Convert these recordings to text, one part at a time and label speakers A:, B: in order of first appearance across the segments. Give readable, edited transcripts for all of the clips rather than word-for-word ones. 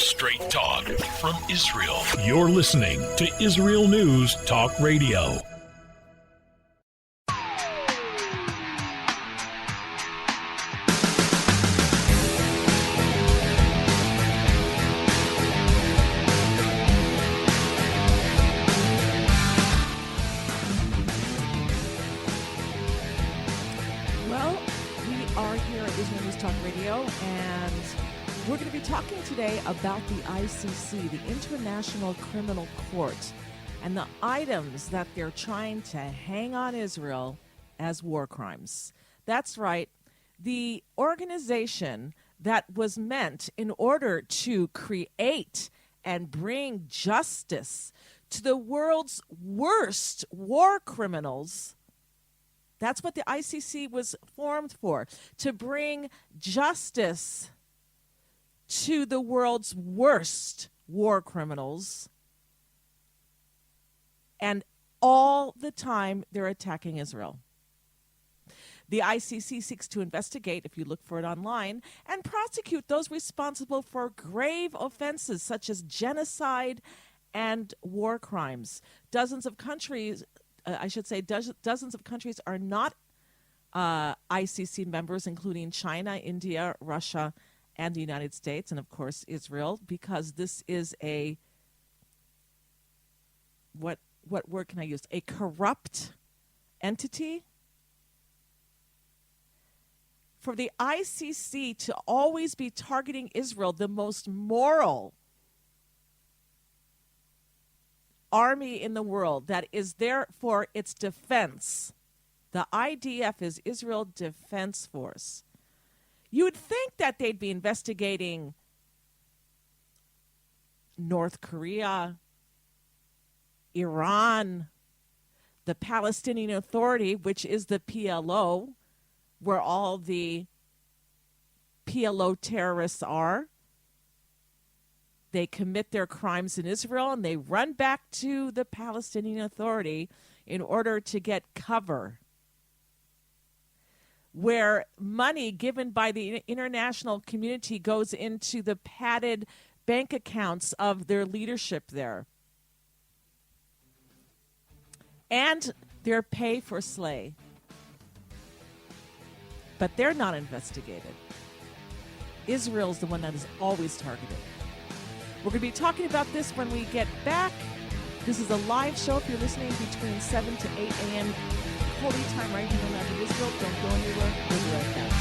A: Straight talk from Israel. You're listening to Israel News Talk Radio.
B: We're going to be talking today about the ICC, the International Criminal Court, and the items that they're trying to hang on Israel as war crimes. That's right. The organization that was meant in order to create and bring justice to the world's worst war criminals. That's what the ICC was formed for, to bring justice to the world's worst war criminals. And all the time they're attacking Israel. The ICC seeks to investigate, if you look for it online, and prosecute those responsible for grave offenses such as genocide and war crimes. Dozens of countries are not ICC members, including China, India, Russia, and the United States, and of course Israel, because this is a, what word can I use? A corrupt entity. For the ICC to always be targeting Israel, the most moral army in the world that is there for its defense. The IDF is Israel Defense Force. You would think that they'd be investigating North Korea, Iran, the Palestinian Authority, which is the PLO, where all the PLO terrorists are. They commit their crimes in Israel and they run back to the Palestinian Authority in order to get cover, where money given by the international community goes into the padded bank accounts of their leadership there. And their pay for slay. But they're not investigated. Israel's the one that is always targeted. We're going to be talking about this when we get back. This is a live show if you're listening between 7 to 8 a.m. Holy time right here in Israel. Don't go anywhere. We'll be right back.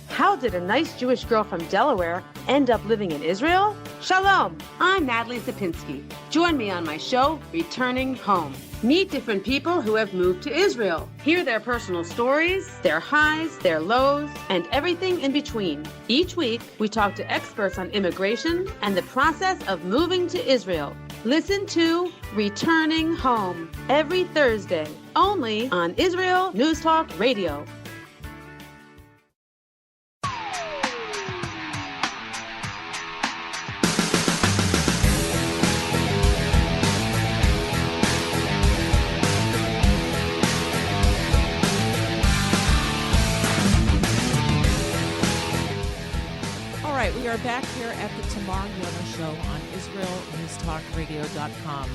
C: How did a nice Jewish girl from Delaware end up living in Israel? Shalom, I'm Natalie Sapinski. Join me on my show, Returning Home. Meet different people who have moved to Israel. Hear their personal stories, their highs, their lows, and everything in between. Each week, we talk to experts on immigration and the process of moving to Israel. Listen to Returning Home every Thursday, only on Israel News Talk Radio.
B: We are back here at the Tamar and Yonah Show on IsraelNewsTalkRadio.com.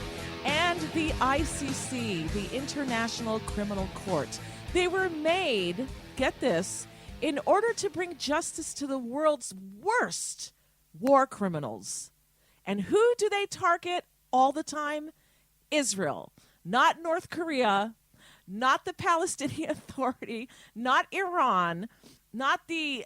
B: And the ICC, the International Criminal Court, they were made, get this, in order to bring justice to the world's worst war criminals. And who do they target all the time? Israel, not North Korea, not the Palestinian Authority, not Iran, not the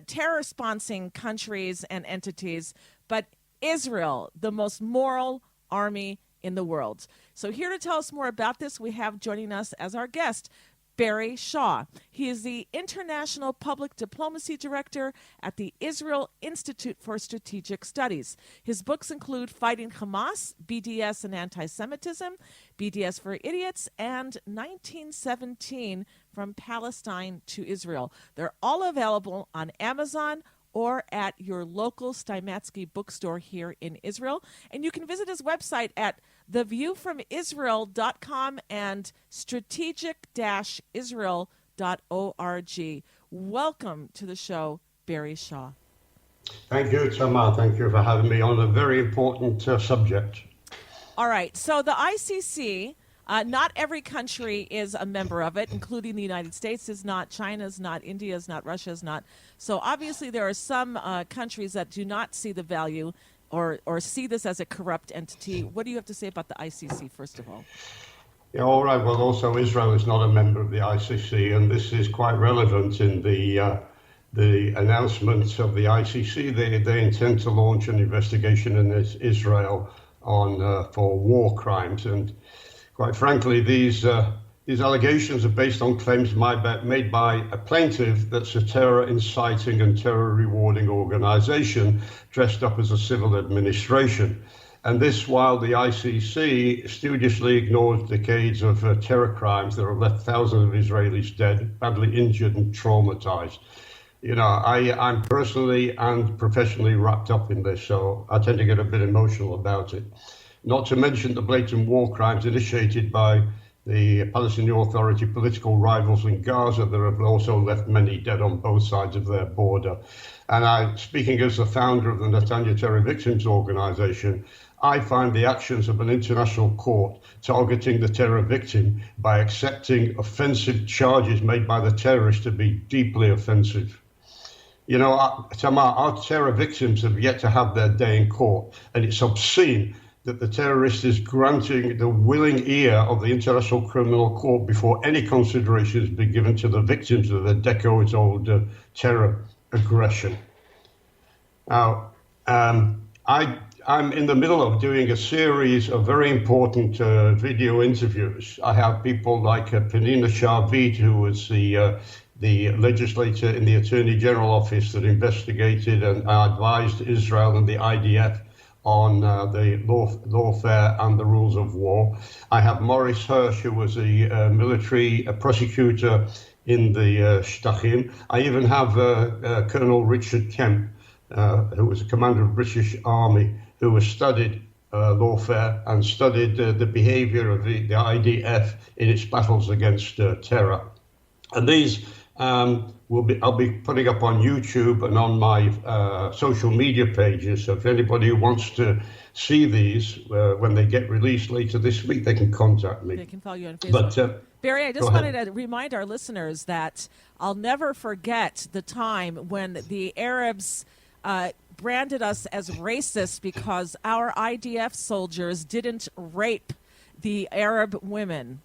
B: terror-sponsoring countries and entities, but Israel, the most moral army in the world. So here to tell us more about this, we have joining us as our guest, Barry Shaw. He is the International Public Diplomacy Director at the Israel Institute for Strategic Studies. His books include Fighting Hamas, BDS and Anti-Semitism, BDS for Idiots, and 1917, From Palestine to Israel. They're all available on Amazon or at your local Steinmatsky bookstore here in Israel. And you can visit his website at theviewfromisrael.com and strategic-israel.org. Welcome to the show, Barry Shaw.
D: Thank you, Tamar. Thank you for having me on a very important subject.
B: All right. So the ICC, not every country is a member of it, including the United States is not, China is not, India is not, Russia is not. So obviously there are some countries that do not see the value or see this as a corrupt entity. What do you have to say about the ICC, first of all?
D: Yeah, all right. Well, also Israel is not a member of the ICC, and this is quite relevant in the announcements of the ICC. They intend to launch an investigation in Israel for war crimes, and quite frankly, these allegations are based on claims made by a plaintiff that's a terror inciting and terror rewarding organization dressed up as a civil administration. And this while the ICC studiously ignores decades of terror crimes that have left thousands of Israelis dead, badly injured and traumatized. You know, I'm personally and professionally wrapped up in this, so I tend to get a bit emotional about it. Not to mention the blatant war crimes initiated by the Palestinian Authority political rivals in Gaza that have also left many dead on both sides of their border. And speaking as the founder of the Netanyahu Terror Victims Organization, I find the actions of an international court targeting the terror victim by accepting offensive charges made by the terrorist to be deeply offensive. You know, Tamar, our terror victims have yet to have their day in court, and it's obscene that the terrorist is granting the willing ear of the International Criminal Court before any consideration has been given to the victims of the decades-old terror aggression. Now, I'm in the middle of doing a series of very important video interviews. I have people like Penina Sharvit, who was the legislator in the Attorney General office that investigated and advised Israel and the IDF on the lawfare and the rules of war. I have Maurice Hirsch, who was a military prosecutor in the Shtachim. I even have Colonel Richard Kemp, who was a commander of the British Army, who has studied lawfare and studied the behavior of the IDF in its battles against terror. And these I'll be putting up on YouTube and on my social media pages. So if anybody who wants to see these when they get released later this week, they can contact me.
B: They can follow you on Facebook. But, Barry, I just wanted to remind our listeners that I'll never forget the time when the Arabs branded us as racist because our IDF soldiers didn't rape the Arab women.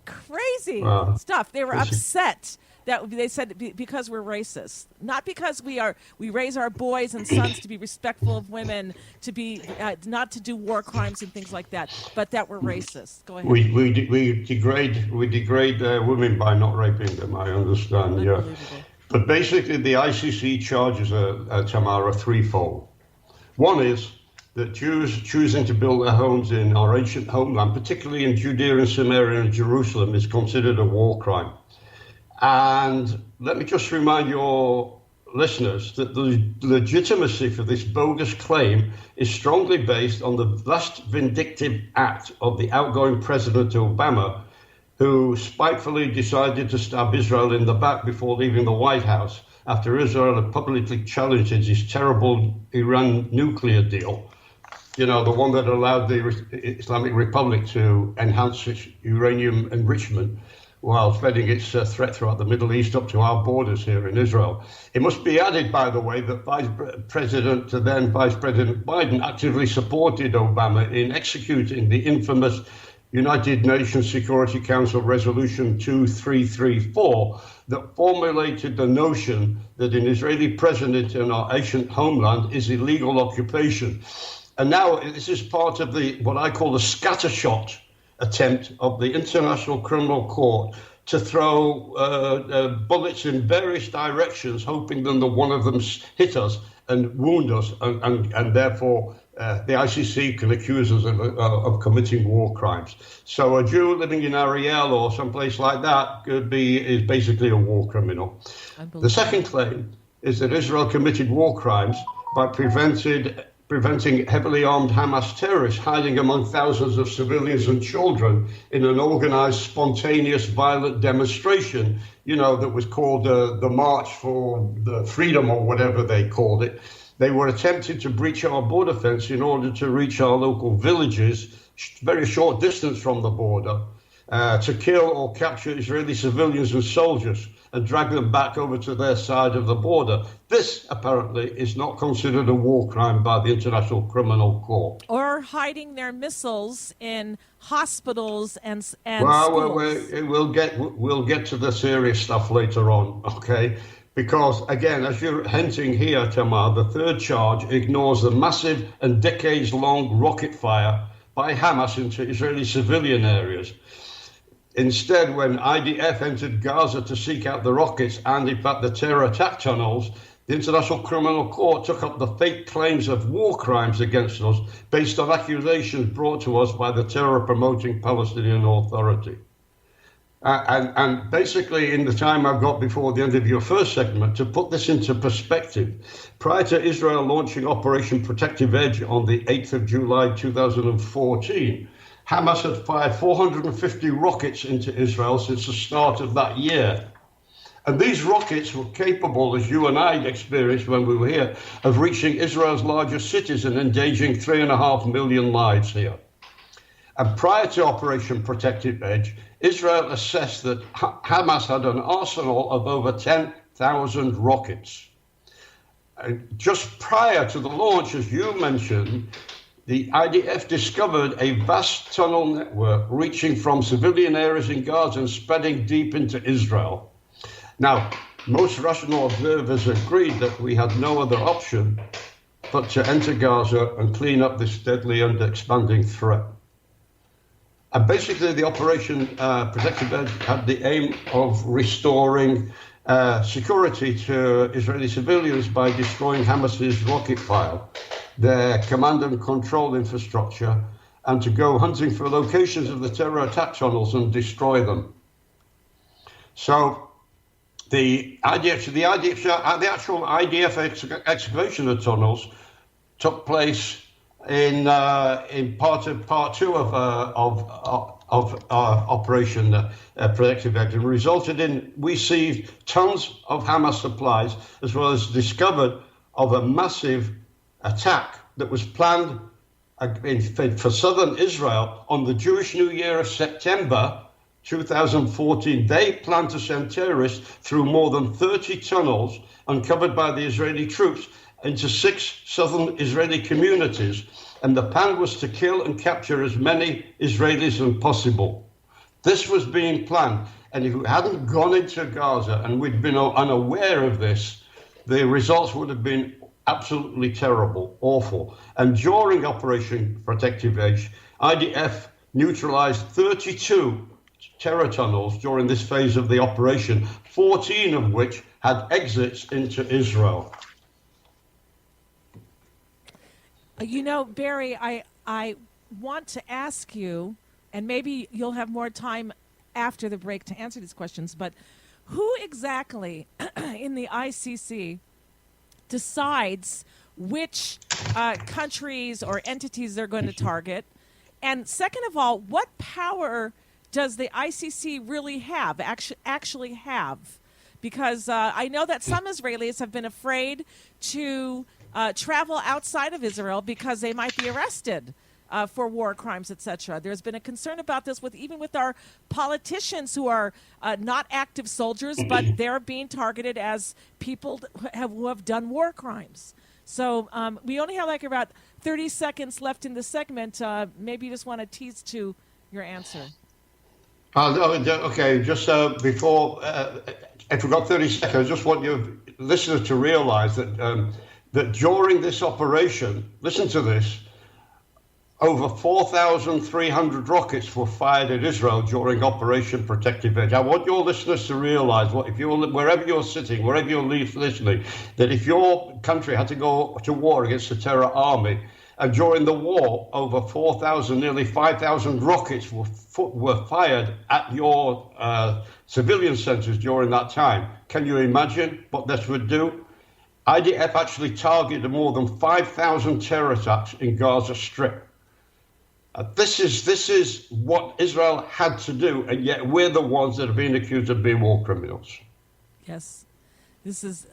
B: Crazy stuff. They were upset that they said because we're racist, not because we raise our boys and sons to be respectful of women, to be not to do war crimes and things like that, but that we're racist. Go ahead.
D: We degrade women by not raping them. I understand. Yeah, but basically the ICC charges Tamar are threefold. One is that Jews choosing to build their homes in our ancient homeland, particularly in Judea and Samaria and Jerusalem, is considered a war crime. And let me just remind your listeners that the legitimacy for this bogus claim is strongly based on the last vindictive act of the outgoing President Obama, who spitefully decided to stab Israel in the back before leaving the White House after Israel had publicly challenged his terrible Iran nuclear deal. You know, the one that allowed the Islamic Republic to enhance its uranium enrichment while spreading its threat throughout the Middle East up to our borders here in Israel. It must be added, by the way, that then Vice President Biden actively supported Obama in executing the infamous United Nations Security Council Resolution 2334 that formulated the notion that an Israeli president in our ancient homeland is illegal occupation. And now this is part of what I call the scattershot attempt of the International Criminal Court to throw bullets in various directions, hoping that one of them hit us and wound us, and therefore the ICC can accuse us of committing war crimes. So a Jew living in Ariel or someplace like that is basically a war criminal. The second claim is that Israel committed war crimes by preventing preventing heavily armed Hamas terrorists hiding among thousands of civilians and children in an organized, spontaneous, violent demonstration, that was called the March for the Freedom or whatever they called it. They were attempting to breach our border fence in order to reach our local villages, very short distance from the border, to kill or capture Israeli civilians and soldiers and drag them back over to their side of the border. This, apparently, is not considered a war crime by the International Criminal Court.
B: Or hiding their missiles in hospitals and schools.
D: We'll get to the serious stuff later on, okay? Because, again, as you're hinting here, Tamar, the third charge ignores the massive and decades-long rocket fire by Hamas into Israeli civilian areas. Instead, when IDF entered Gaza to seek out the rockets and, in fact, the terror attack tunnels, the International Criminal Court took up the fake claims of war crimes against us based on accusations brought to us by the terror-promoting Palestinian Authority. And basically, in the time I've got before the end of your first segment, to put this into perspective, prior to Israel launching Operation Protective Edge on the 8th of July 2014, Hamas had fired 450 rockets into Israel since the start of that year. And these rockets were capable, as you and I experienced when we were here, of reaching Israel's largest cities and endangering 3.5 million lives here. And prior to Operation Protective Edge, Israel assessed that Hamas had an arsenal of over 10,000 rockets. And just prior to the launch, as you mentioned, the IDF discovered a vast tunnel network reaching from civilian areas in Gaza and spreading deep into Israel. Now, most rational observers agreed that we had no other option but to enter Gaza and clean up this deadly and expanding threat. And basically, the Operation Protective Edge had the aim of restoring security to Israeli civilians by destroying Hamas's rocket fire, their command and control infrastructure, and to go hunting for locations of the terror attack tunnels and destroy them. So the actual IDF excavation of tunnels took place in part two of Operation Protective Edge, and resulted in we seized tons of Hamas supplies, as well as discovered of a massive attack that was planned for southern Israel on the Jewish New Year of September 2014. They planned to send terrorists through more than 30 tunnels uncovered by the Israeli troops into 6 southern Israeli communities, and the plan was to kill and capture as many Israelis as possible. This was being planned, and if we hadn't gone into Gaza and we'd been unaware of this, the results would have been absolutely terrible, awful. And during Operation Protective Edge, IDF neutralized 32 terror tunnels during this phase of the operation, 14 of which had exits into Israel.
B: Barry, I want to ask you, and maybe you'll have more time after the break to answer these questions, but who exactly in the ICC decides which countries or entities they're going to target? And second of all, what power does the ICC really have, actually have? Because I know that some Israelis have been afraid to travel outside of Israel because they might be arrested for war crimes, etc. There's been a concern about this even with our politicians who are not active soldiers, but they're being targeted as people who have done war crimes. So we only have like about 30 seconds left in the segment. Maybe you just want to tease to your answer.
D: Okay, just before, if we've got 30 seconds, I just want your listeners to realize that that during this operation, listen to this, over 4,300 rockets were fired at Israel during Operation Protective Edge. I want your listeners to realize, wherever you're sitting, wherever you're listening, that if your country had to go to war against a terror army, and during the war, over 4,000, nearly 5,000 rockets were fired at your civilian centers during that time. Can you imagine what this would do? IDF actually targeted more than 5,000 terror attacks in Gaza Strip. This is what Israel had to do, and yet we're the ones that are being accused of being war criminals.
B: Yes. This is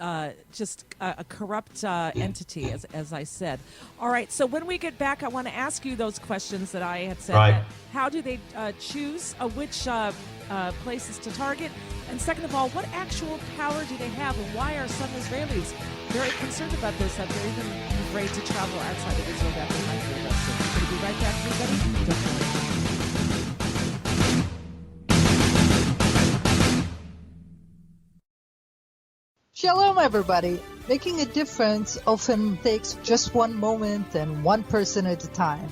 B: just a corrupt entity, as I said. All right, so when we get back, I want to ask you those questions that I had said.
D: Right.
B: How do they choose which places to target? And second of all, what actual power do they have, and why are some Israelis very concerned about this, that they're even afraid to travel outside of Israel, that they might be arrested? We're going to be right back, everybody. Don't go away.
E: Shalom, everybody. Making a difference often takes just one moment and one person at a time.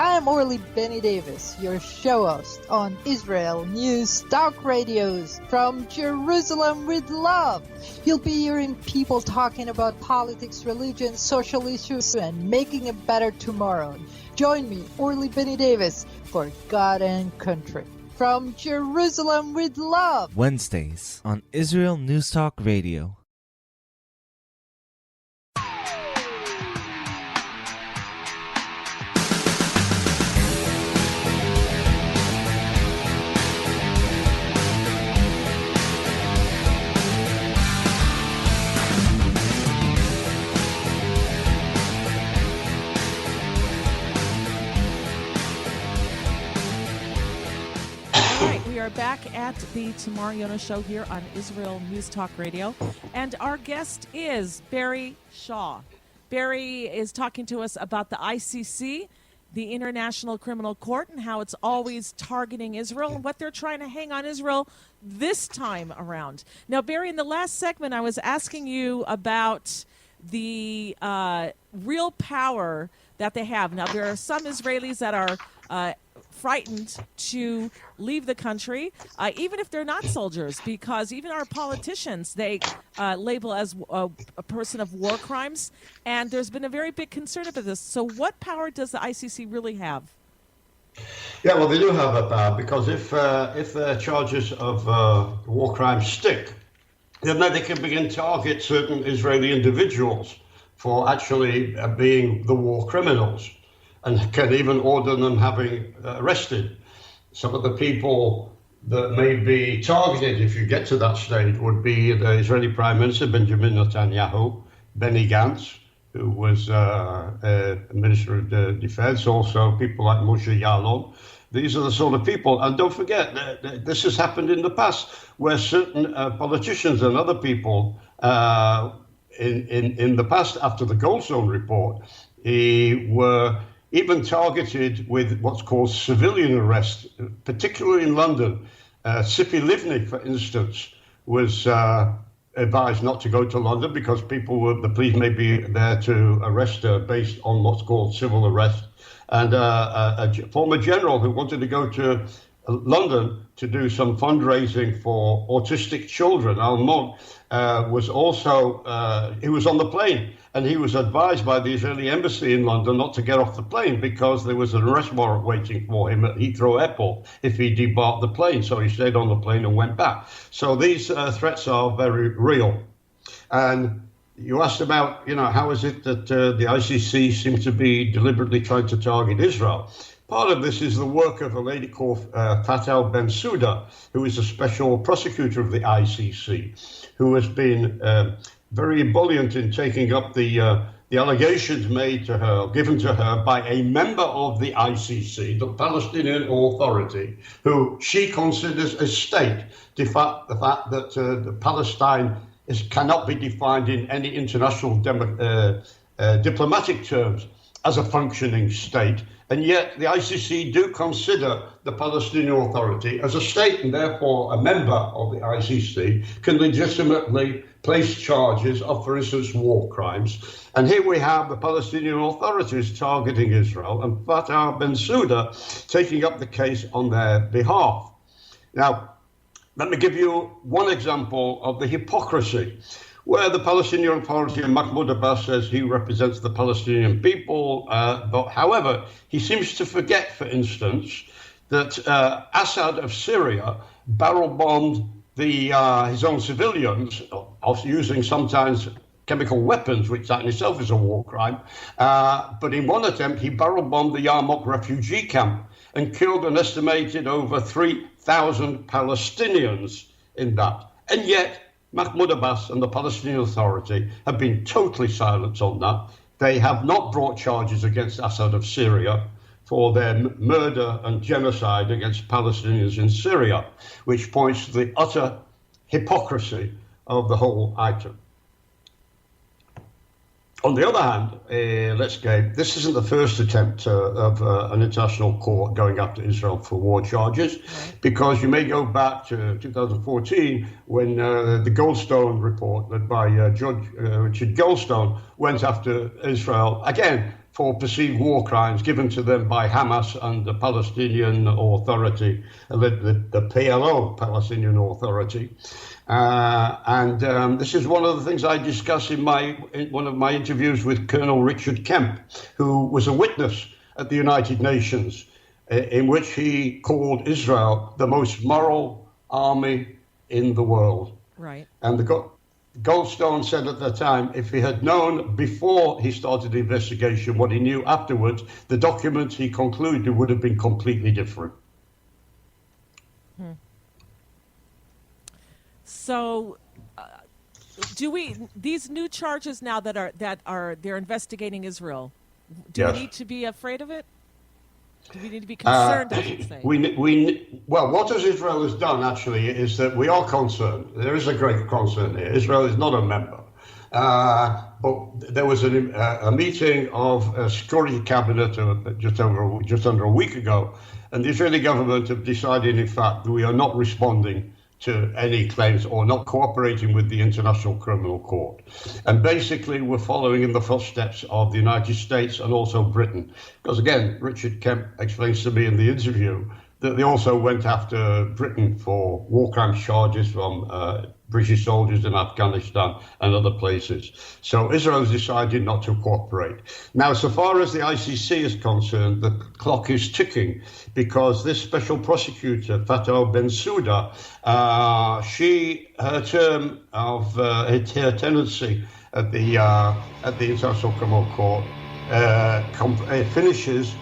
E: I am Orly Benny Davis, your show host on Israel News Talk Radios from Jerusalem with love. You'll be hearing people talking about politics, religion, social issues, and making a better tomorrow. Join me, Orly Benny Davis, for God and Country. From Jerusalem with love.
F: Wednesdays on Israel News Talk Radio.
B: Back at the Tamar Yonah show here on Israel News Talk Radio, and our guest is Barry Shaw. Barry is talking to us about the ICC, the International Criminal Court, and how it's always targeting Israel and what they're trying to hang on Israel this time around. Now, Barry, in the last segment, I was asking you about the real power that they have. Now, there are some Israelis that are frightened to leave the country, even if they're not soldiers, because even our politicians, they label as a person of war crimes, and there's been a very big concern about this. So what power does the ICC really have?
D: Yeah, well, they do have a power, because if the charges of war crimes stick, then they can begin to target certain Israeli individuals for actually being the war criminals, and can even order them having arrested. Some of the people that may be targeted, if you get to that stage, would be the Israeli Prime Minister Benjamin Netanyahu, Benny Gantz, who was Minister of Defense, also people like Moshe Yaalon. These are the sort of people. And don't forget, this has happened in the past, where certain politicians and other people in the past, after the Goldstone report, were even targeted with what's called civilian arrest, particularly in London. Tzipi Livni, for instance, was advised not to go to London because the police may be there to arrest her based on what's called civil arrest. And a former general who wanted to go to London to do some fundraising for autistic children, Almond, was also, he was on the plane, and he was advised by the Israeli embassy in London not to get off the plane because there was an arrest warrant waiting for him at Heathrow Airport if he debarked the plane. So he stayed on the plane and went back. So these threats are very real. And you asked about, how is it that the ICC seems to be deliberately trying to target Israel? Part of this is the work of a lady called Fatal Bensouda, who is a special prosecutor of the ICC, who has been very ebullient in taking up the allegations made to her, given to her by a member of the ICC, the Palestinian Authority, who she considers a state. The fact that the Palestine cannot be defined in any international diplomatic terms as a functioning state. And yet the ICC do consider the Palestinian Authority as a state, and therefore a member of the ICC can legitimately place charges of, for instance, war crimes. And here we have the Palestinian authorities targeting Israel and Fatah Bensouda taking up the case on their behalf. Now, let me give you one example of the hypocrisy, where the Palestinian Authority and Mahmoud Abbas says he represents the Palestinian people. But however, he seems to forget, for instance, that Assad of Syria barrel bombed his own civilians, using sometimes chemical weapons, which that in itself is a war crime. But in one attempt, he barrel bombed the Yarmouk refugee camp and killed an estimated over 3,000 Palestinians in that. And yet, Mahmoud Abbas and the Palestinian Authority have been totally silent on that. They have not brought charges against Assad of Syria for their murder and genocide against Palestinians in Syria, which points to the utter hypocrisy of the whole item. On the other hand, this isn't the first attempt of an international court going after Israel for war charges, because you may go back to 2014 when the Goldstone report led by Judge Richard Goldstone went after Israel, again, for perceived war crimes given to them by Hamas and the Palestinian Authority, the PLO, Palestinian Authority. This is one of the things I discuss in one of my interviews with Colonel Richard Kemp, who was a witness at the United Nations, in which he called Israel the most moral army in the world.
B: Right.
D: And Goldstone said at the time, if he had known before he started the investigation what he knew afterwards, the documents he concluded would have been completely different.
B: So, these new charges now they're investigating Israel? Do we need to be afraid of it? Do we need to be concerned? I should say.
D: Well, what Israel has done actually is that we are concerned. There is a great concern here. Israel is not a member, but there was a meeting of a security cabinet just under a week ago, and the Israeli government have decided, in fact, that we are not responding to any claims or not cooperating with the International Criminal Court. And basically, we're following in the footsteps of the United States and also Britain. Because again, Richard Kemp explains to me in the interview that they also went after Britain for war crimes charges from British soldiers in Afghanistan and other places. So Israel has decided not to cooperate. Now, so far as the ICC is concerned, the clock is ticking because this special prosecutor, Fatah Bensouda, her term of her tenancy at the International Criminal Court finishes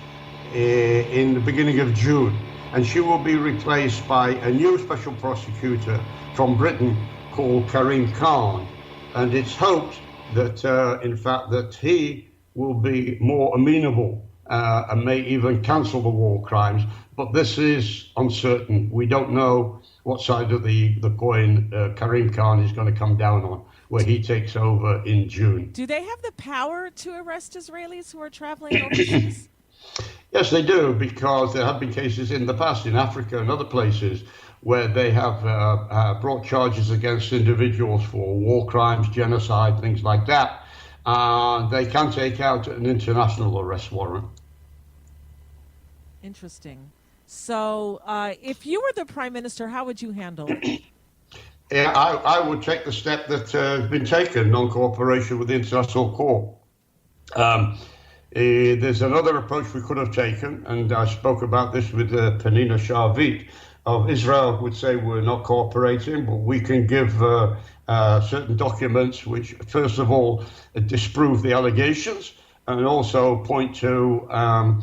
D: in the beginning of June. And she will be replaced by a new special prosecutor from Britain called Karim Khan. And it's hoped that, in fact, that he will be more amenable and may even cancel the war crimes. But this is uncertain. We don't know what side of the coin Karim Khan is going to come down on, where he takes over in June.
B: Do they have the power to arrest Israelis who are traveling overseas?
D: Yes, they do, because there have been cases in the past in Africa and other places where they have brought charges against individuals for war crimes, genocide, things like that. They can take out an international arrest warrant.
B: Interesting. So if you were the prime minister, how would you handle it?
D: Yeah, I would take the step that has been taken, non-cooperation with the International Court. There's another approach we could have taken, and I spoke about this with Penina Sharvit of Israel, would say we're not cooperating, but we can give certain documents which, first of all, disprove the allegations and also point to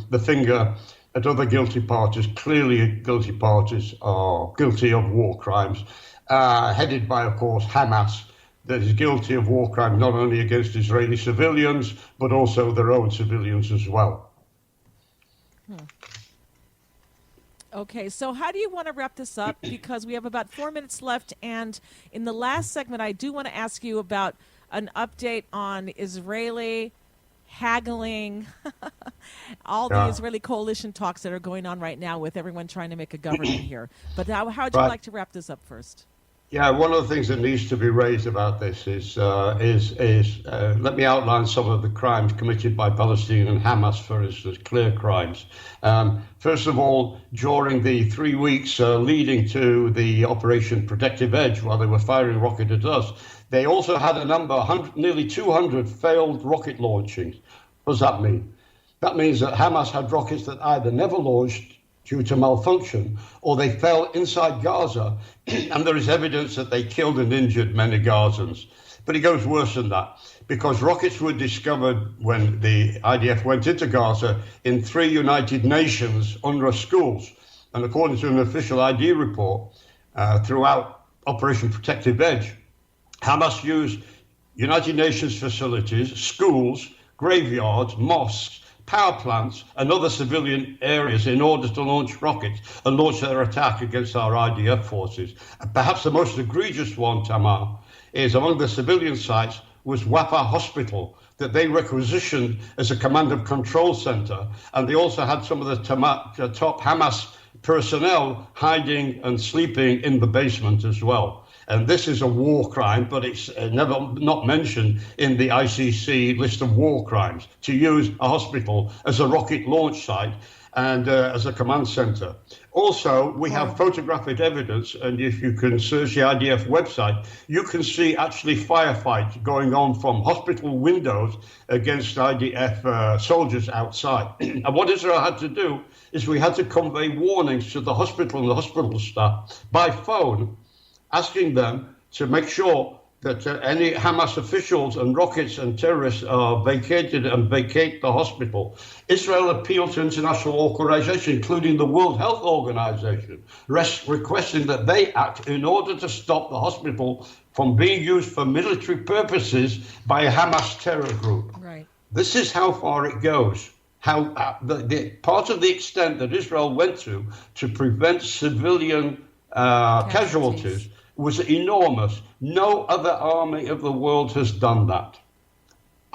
D: the finger at other guilty parties. Clearly, guilty parties are guilty of war crimes, headed by, of course, Hamas, that is guilty of war crimes not only against Israeli civilians, but also their own civilians as well.
B: Okay, so how do you want to wrap this up? Because we have about 4 minutes left, and in the last segment, I do want to ask you about an update on Israeli haggling, all the Israeli coalition talks that are going on right now with everyone trying to make a government here. But how would you like to wrap this up first?
D: Yeah, one of the things that needs to be raised about this is let me outline some of the crimes committed by Palestinian and Hamas, for instance, clear crimes. First of all, during the 3 weeks leading to the Operation Protective Edge, while they were firing rocket at us, they also had a number, nearly 200 failed rocket launchings. What does that mean? That means that Hamas had rockets that either never launched due to malfunction, or they fell inside Gaza, and there is evidence that they killed and injured many Gazans. But it goes worse than that, because rockets were discovered when the IDF went into Gaza in 3 United Nations UNRWA schools. And according to an official ID report, throughout Operation Protective Edge, Hamas used United Nations facilities, schools, graveyards, mosques, power plants, and other civilian areas in order to launch rockets and launch their attack against our IDF forces. And perhaps the most egregious one, Tamar, is among the civilian sites was Wafa Hospital, that they requisitioned as a command and control center. And they also had some of the top Hamas personnel hiding and sleeping in the basement as well. And this is a war crime, but it's never not mentioned in the ICC list of war crimes, to use a hospital as a rocket launch site and as a command center. Also, we have photographic evidence, and if you can search the IDF website, you can see actually firefights going on from hospital windows against IDF soldiers outside. And what Israel had to do is we had to convey warnings to the hospital and the hospital staff by phone, asking them to make sure that any Hamas officials and rockets and terrorists are vacated and vacate the hospital. Israel appealed to international organizations, including the World Health Organization, requesting that they act in order to stop the hospital from being used for military purposes by a Hamas terror group.
B: Right.
D: This is how far it goes. How the part of the extent that Israel went to prevent civilian casualties was enormous. No other army of the world has done that.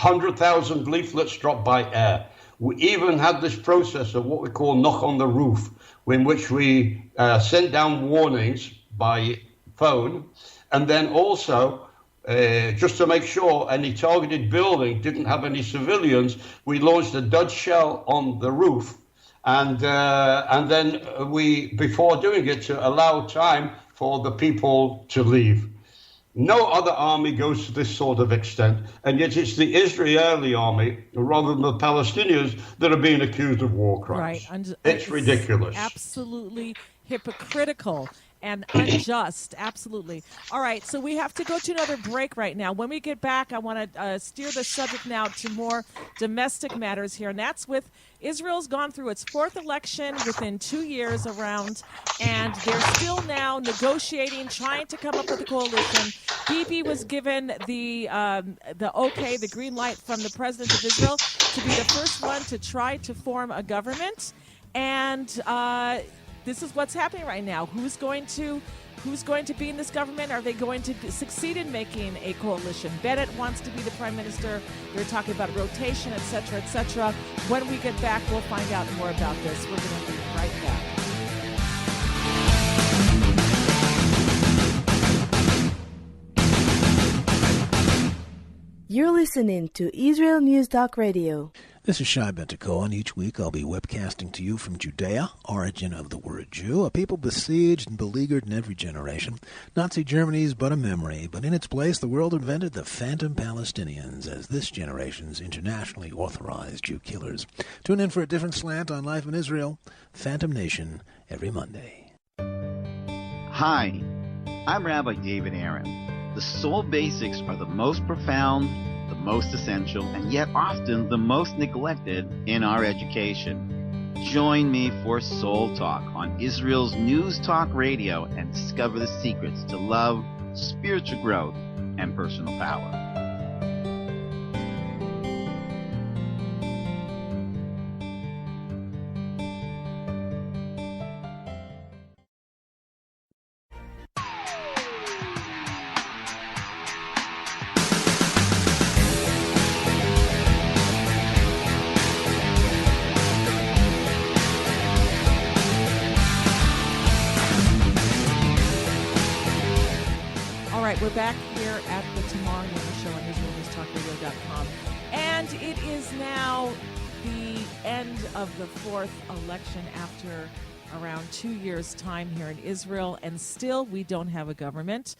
D: 100,000 leaflets dropped by air. We even had this process of what we call knock on the roof, in which we sent down warnings by phone, and then also, just to make sure any targeted building didn't have any civilians, we launched a dud shell on the roof, and then we, before doing it, to allow time for the people to leave. No other army goes to this sort of extent, and yet it's the Israeli army, rather than the Palestinians, that are being accused of war crimes.
B: Right.
D: It's ridiculous.
B: Absolutely hypocritical and unjust. Absolutely. All right, so we have to go to another break right now. When we get back, I want to steer the subject now to more domestic matters here, and that's with Israel's gone through its 4th election within 2 years around, and they're still now negotiating, trying to come up with a coalition. Bibi was given the okay, the green light from the president of Israel to be the first one to try to form a government, and this is what's happening right now. Who's going to be in this government? Are they going to succeed in making a coalition? Bennett wants to be the prime minister. They're talking about rotation, et cetera, et cetera. When we get back, we'll find out more about this. We're going to be right back.
G: You're listening to Israel News Talk Radio.
H: This is Shai Ben-Tekoa, and each week I'll be webcasting to you from Judea, origin of the word Jew, a people besieged and beleaguered in every generation. Nazi Germany's but a memory, but in its place the world invented the phantom Palestinians as this generation's internationally authorized Jew killers. Tune in for a different slant on life in Israel, Phantom Nation, every Monday.
I: Hi, I'm Rabbi David Aaron. The soul basics are the most profound, the most essential, and yet often the most neglected in our education. Join me for Soul Talk on Israel's News Talk Radio and discover the secrets to love, spiritual growth, and personal power.
B: We're back here at the Tamar Show on IsraelNewsTalkRadio.com. And it is now the end of the 4th election after around 2 years' time here in Israel. And still, we don't have a government.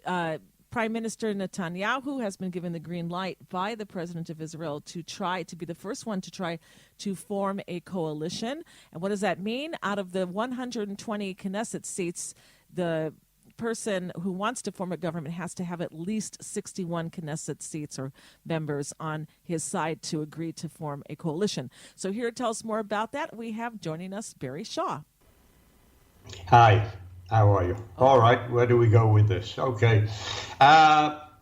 B: Prime Minister Netanyahu has been given the green light by the president of Israel to try to be the first one to try to form a coalition. And what does that mean? Out of the 120 Knesset seats, the person who wants to form a government has to have at least 61 Knesset seats or members on his side to agree to form a coalition. So here to tell us more about that, we have joining us Barry Shaw.
D: Hi, how are you? All right, where do we go with this? Okay.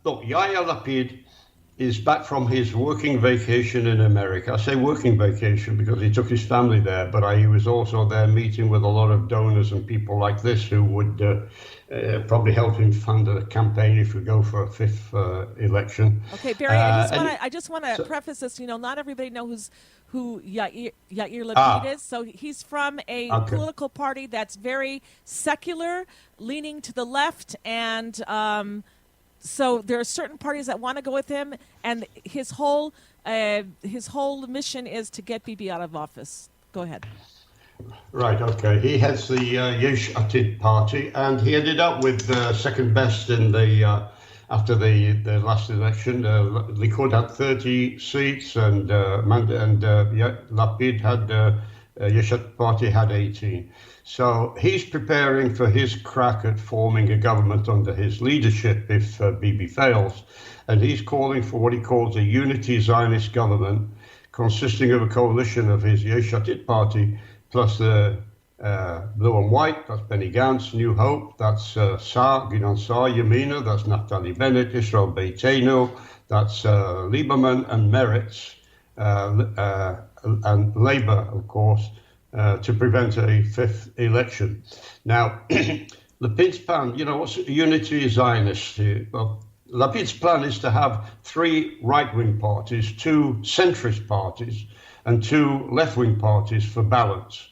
D: Look, Yair Lapid is back from his working vacation in America. I say working vacation because he took his family there, but he was also there meeting with a lot of donors and people like this who would probably help him fund a campaign if we go for a fifth election.
B: Okay, Barry, I just want to preface this. Not everybody knows who Yair Lapid is. So he's from a political party that's very secular, leaning to the left, and so there are certain parties that want to go with him, and his whole mission is to get Bibi out of office. Go ahead.
D: Right, okay. He heads the Yesh Atid party, and he ended up with second best in the after the last election. Likud had 30 seats, and Lapid had Yesh Atid party had 18. So he's preparing for his crack at forming a government under his leadership if Bibi fails. And he's calling for what he calls a unity Zionist government consisting of a coalition of his Yesh Atid party plus the blue and white, that's Benny Gantz, New Hope, that's Gideon Saar, Yamina, that's Naftali Bennett, Israel Beitenu, that's Lieberman and Meretz, and Labour, of course, to prevent a fifth election. Now, Lapid's plan, what's unity Zionist? Well, Lapid's plan is to have 3 right-wing parties, 2 centrist parties, and 2 left-wing parties for balance.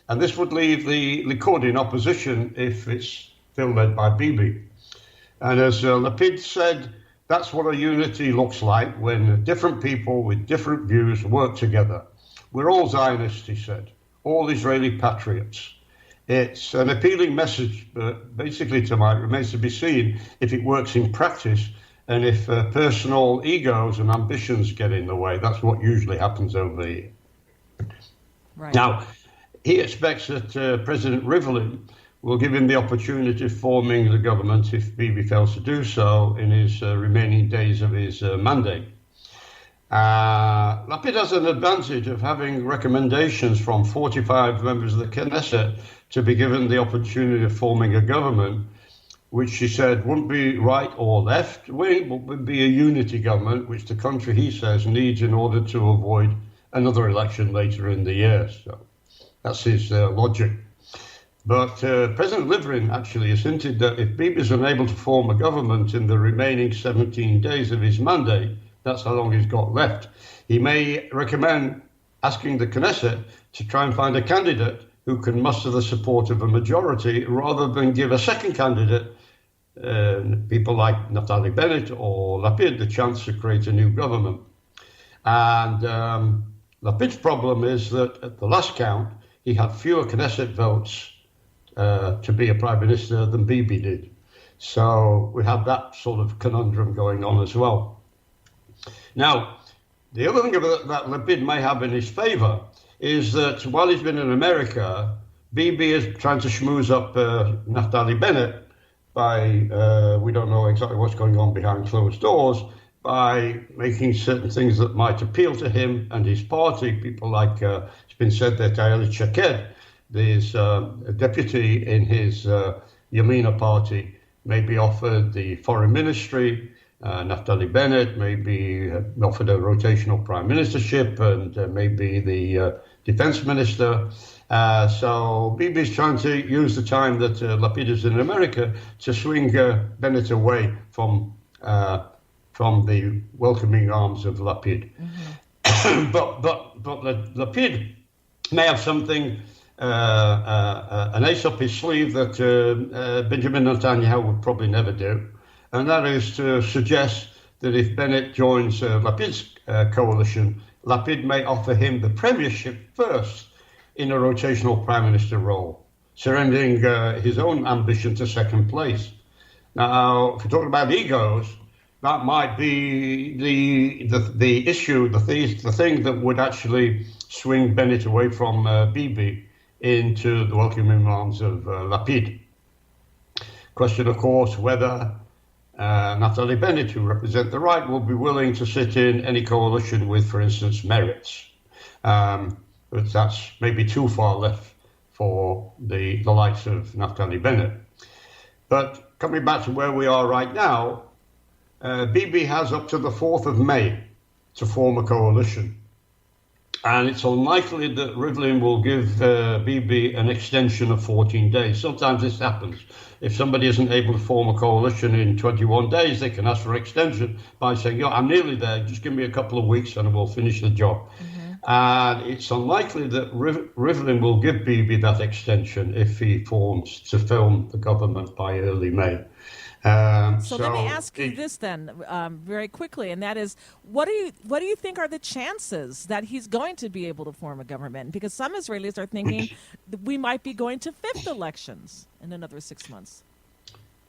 D: And this would leave the Likud in opposition if it's still led by Bibi. And as Lapid said, that's what a unity looks like when different people with different views work together. We're all Zionists, he said, all Israeli patriots. It's an appealing message, but basically tonight remains to be seen if it works in practice and if personal egos and ambitions get in the way. That's what usually happens over here.
B: Right.
D: Now, he expects that President Rivlin will give him the opportunity of forming the government if Bibi fails to do so in his remaining days of his mandate. Lapid has an advantage of having recommendations from 45 members of the Knesset to be given the opportunity of forming a government, which he said wouldn't be right or left wing, but would be a unity government, which the country, he says, needs in order to avoid another election later in the year. So that's his logic. But President Rivlin actually has hinted that if Bibi is unable to form a government in the remaining 17 days of his mandate, that's how long he's got left, he may recommend asking the Knesset to try and find a candidate who can muster the support of a majority rather than give a second candidate, people like Naftali Bennett or Lapid, the chance to create a new government. And Lapid's problem is that at the last count, he had fewer Knesset votes to be a prime minister than Bibi did. So we have that sort of conundrum going on as well. Now, the other thing that Lapid may have in his favor is that while he's been in America, Bibi is trying to schmooze up Naftali Bennett by, we don't know exactly what's going on behind closed doors, by making certain things that might appeal to him and his party. People like, it's been said that Ayelet Shaked, there's a deputy in his Yamina party, may be offered the foreign ministry. Naftali Bennett may be offered a rotational prime ministership and maybe the defense minister. So Bibi's trying to use the time that Lapid is in America to swing Bennett away from the welcoming arms of Lapid. Mm-hmm. but Lapid may have something, an ace up his sleeve that Benjamin Netanyahu would probably never do. And that is to suggest that if Bennett joins Lapid's coalition, Lapid may offer him the premiership first in a rotational prime minister role, surrendering his own ambition to second place. Now, if we're talking about egos, that might be the issue, the thing that would actually swing Bennett away from Bibi into the welcoming arms of Lapid. Question, of course, whether Naftali Bennett, who represent the right, will be willing to sit in any coalition with, for instance, Meretz. But that's maybe too far left for the likes of Naftali Bennett. But coming back to where we are right now, Bibi has up to the 4th of May to form a coalition. And it's unlikely that Rivlin will give Bibi an extension of 14 days. Sometimes this happens. If somebody isn't able to form a coalition in 21 days, they can ask for extension by saying, I'm nearly there, just give me a couple of weeks and we'll finish the job. And it's unlikely that Rivlin will give Bibi that extension if he forms to form the government by early May.
B: So let me ask you this then, very quickly, and that is, what do you think are the chances that he's going to be able to form a government? Because some Israelis are thinking that we might be going to 5th elections in another 6 months,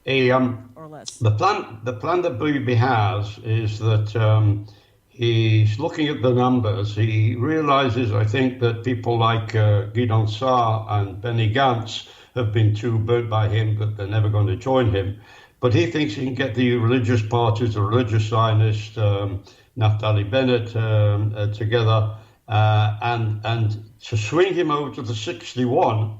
B: or less.
D: The plan that Bibi has is that he's looking at the numbers. He realizes, I think, that people like Gideon Saar and Benny Gantz have been too burnt by him that they're never going to join him. But he thinks he can get the religious parties, the religious Zionists, Naftali Bennett together, and to swing him over to the 61.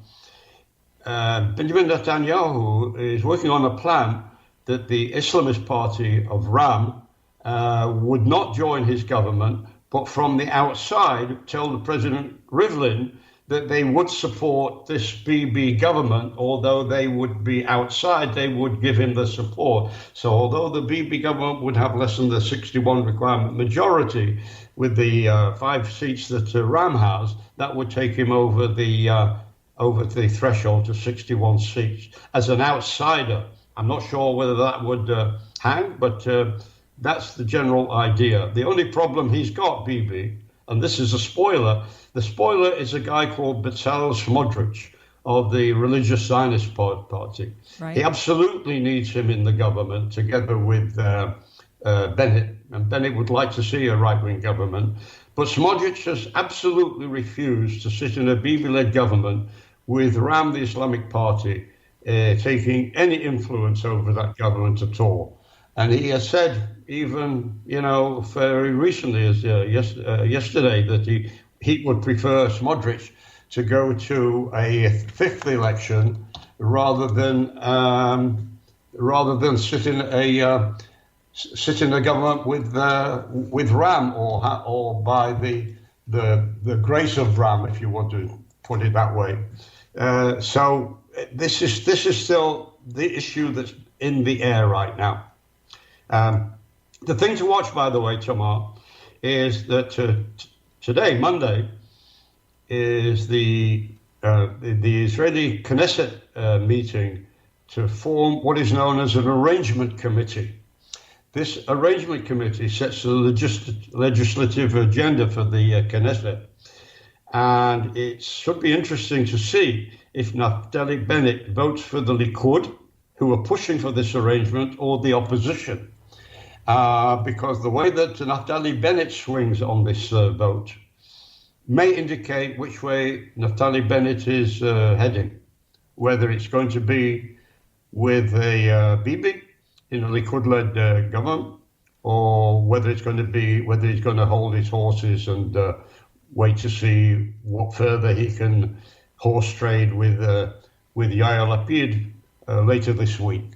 D: Benjamin Netanyahu is working on a plan that the Islamist party of Ram would not join his government, but from the outside tell the President Rivlin that they would support this Bibi government, although they would be outside, they would give him the support. So although the Bibi government would have less than the 61 requirement majority with the 5 seats that Ram has, that would take him over the threshold to 61 seats. As an outsider, I'm not sure whether that would hang, but that's the general idea. The only problem he's got, Bibi, and this is a spoiler, the spoiler is a guy called Bezalel Smotrich of the Religious Zionist Party. Right. He absolutely needs him in the government together with Bennett, and Bennett would like to see a right-wing government. But Smotrich has absolutely refused to sit in a Bibi-led government with Ram, the Islamic Party, taking any influence over that government at all. And he has said, even, very recently, as yesterday, that he would prefer Smotrich to go to a 5th election rather than sit in a government with Ram or by the grace of Ram, if you want to put it that way. So this is still the issue that's in the air right now. The thing to watch, by the way, Tamar, is that today, Monday, is the Israeli Knesset meeting to form what is known as an arrangement committee. This arrangement committee sets the legislative agenda for the Knesset, and it should be interesting to see if Naftali Bennett votes for the Likud, who are pushing for this arrangement, or the opposition. Because the way that Naftali Bennett swings on this vote may indicate which way Naftali Bennett is heading, whether it's going to be with a Bibi in a Likud-led government, or whether he's going to hold his horses and wait to see what further he can horse trade with Yair Lapid later this week.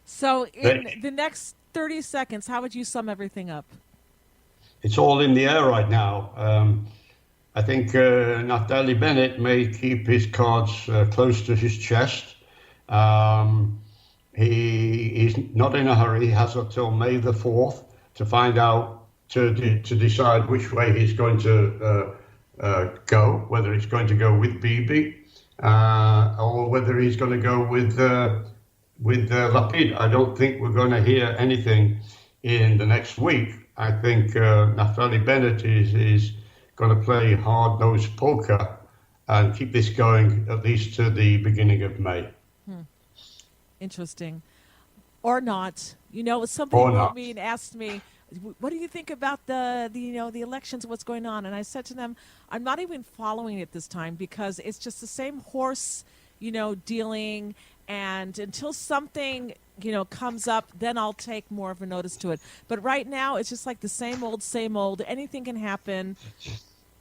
B: So in the next 30 seconds, how would you sum everything up?
D: It's all in the air right now. I think Naftali Bennett may keep his cards close to his chest. He's not in a hurry. He has until May the 4th to find out, to decide which way he's going to go, whether he's going to go with Bibi or whether he's going to go with Lapid. I don't think we're going to hear anything in the next week. I think Naftali Bennett is going to play hard-nosed poker and keep this going at least to the beginning of May.
B: Interesting. Or not. Somebody wrote me and asked me, what do you think about the elections, what's going on? And I said to them, I'm not even following it this time because it's just the same horse, dealing, And until something, comes up, then I'll take more of a notice to it. But right now, it's just like the same old, same old. Anything can happen.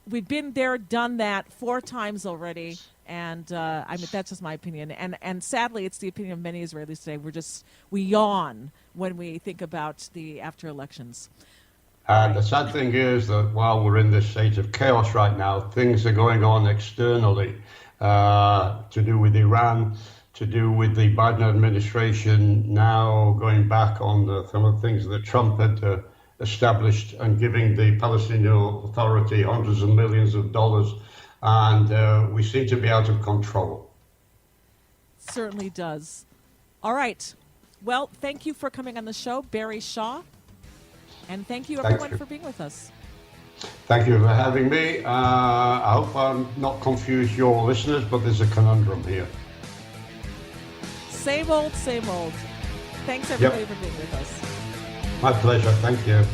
B: We've been there, done that 4 times already. And that's just my opinion. And sadly, it's the opinion of many Israelis today. We yawn when we think about the after elections.
D: And the sad thing is that while we're in this state of chaos right now, things are going on externally to do with Iran, to do with the Biden administration now going back on some of the things that Trump had established and giving the Palestinian Authority hundreds of millions of dollars. And we seem to be out of control.
B: Certainly does. All right. Well, thank you for coming on the show, Barry Shaw. And thank you, everyone, for being with us.
D: Thank you for having me. I hope I'm not confused your listeners, but there's a conundrum here.
B: Same old, same old. Thanks, everybody, for being with us.
D: My pleasure. Thank you.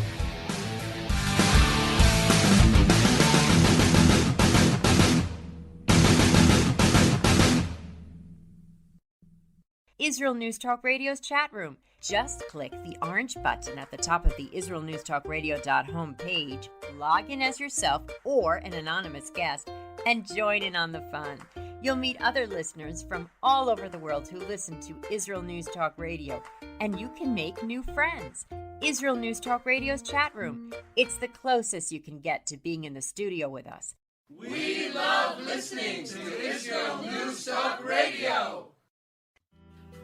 J: Israel News Talk Radio's chat room. Just click the orange button at the top of the IsraelNewsTalkRadio.home page, log in as yourself or an anonymous guest, and join in on the fun. You'll meet other listeners from all over the world who listen to Israel News Talk Radio, and you can make new friends. Israel News Talk Radio's chat room. It's the closest you can get to being in the studio with us.
K: We love listening to Israel News Talk Radio.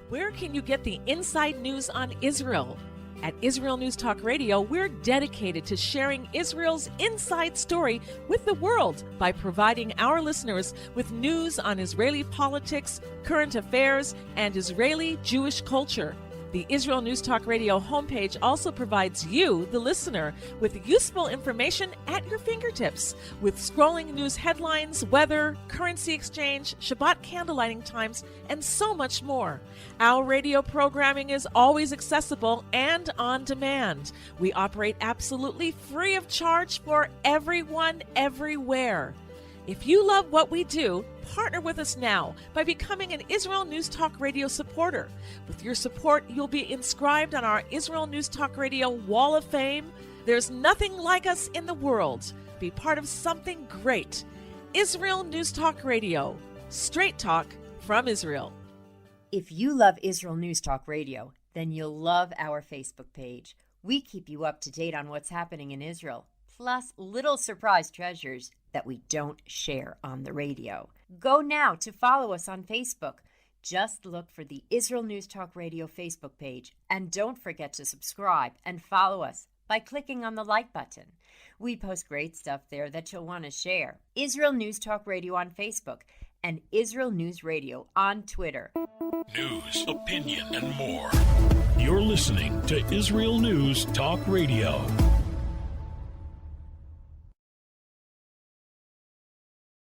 B: Where can you get the inside news on Israel? At Israel News Talk Radio, we're dedicated to sharing Israel's inside story with the world by providing our listeners with news on Israeli politics, current affairs, and Israeli Jewish culture. The Israel News Talk Radio homepage also provides you, the listener, with useful information at your fingertips, with scrolling news headlines, weather, currency exchange, Shabbat candlelighting times, and so much more. Our radio programming is always accessible and on demand. We operate absolutely free of charge for everyone, everywhere. If you love what we do, partner with us now by becoming an Israel News Talk Radio supporter. With your support, you'll be inscribed on our Israel News Talk Radio Wall of Fame. There's nothing like us in the world. Be part of something great. Israel News Talk Radio. Straight talk from Israel.
J: If you love Israel News Talk Radio, then you'll love our Facebook page. We keep you up to date on what's happening in Israel, plus little surprise treasures that we don't share on the radio. Go now to follow us on Facebook. Just look for the Israel News Talk Radio Facebook page, and don't forget to subscribe and follow us by clicking on the like button. We post great stuff there that you'll want to share. Israel News Talk Radio on Facebook and Israel News Radio on Twitter.
A: News, opinion, and more. You're listening to Israel News Talk Radio.